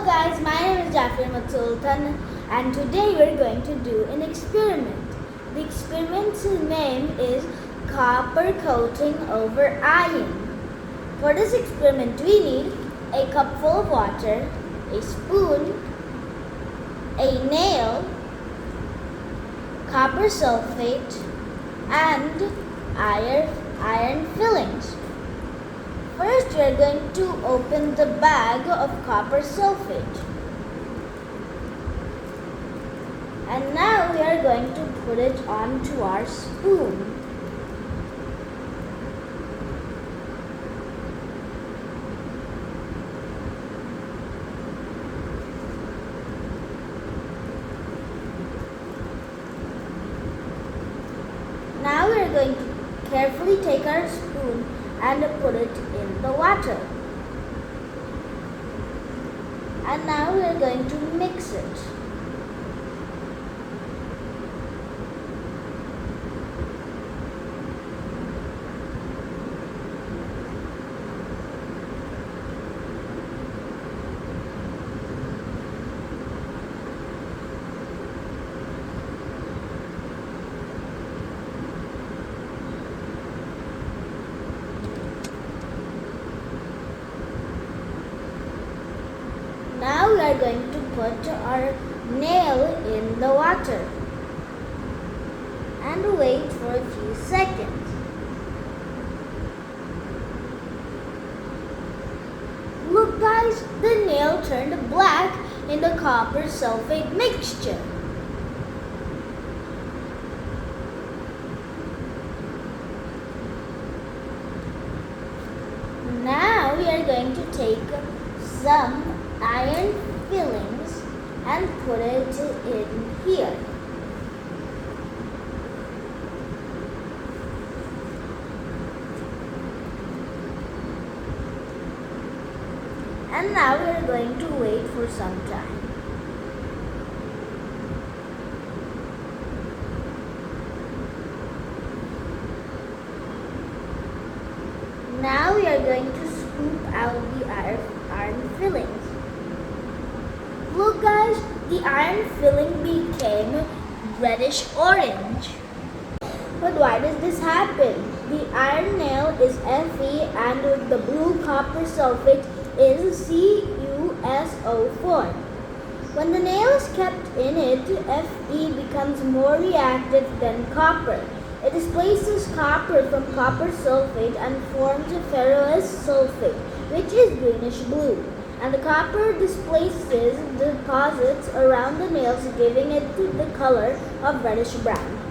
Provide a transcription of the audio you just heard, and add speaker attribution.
Speaker 1: Hello guys, my name is JASBROS and today we're going to do an experiment. The experiment's name is copper coating over iron. For this experiment we need a cup full of water, a spoon, a nail, copper sulfate, and iron fillings. First, we are going to open the bag of copper sulfate. And now we are going to put it onto our spoon. Now we are going to carefully take our spoon and put it in the water. And now we are going to mix it. Now we are going to put our nail in the water and wait for a few seconds. Look guys, the nail turned black in the copper sulfate mixture. Now we are going to take some iron fillings and put it in here. And now we are going to wait for some time. Now we are going to scoop out the iron fillings. Look guys, the iron filling became reddish orange. But why does this happen? The iron nail is Fe and the blue copper sulfate is CuSO4. When the nail is kept in it, Fe becomes more reactive than copper. It displaces copper from copper sulfate and forms ferrous sulfate, which is greenish blue. And the copper displaces deposits around the nails, giving it the color of reddish brown.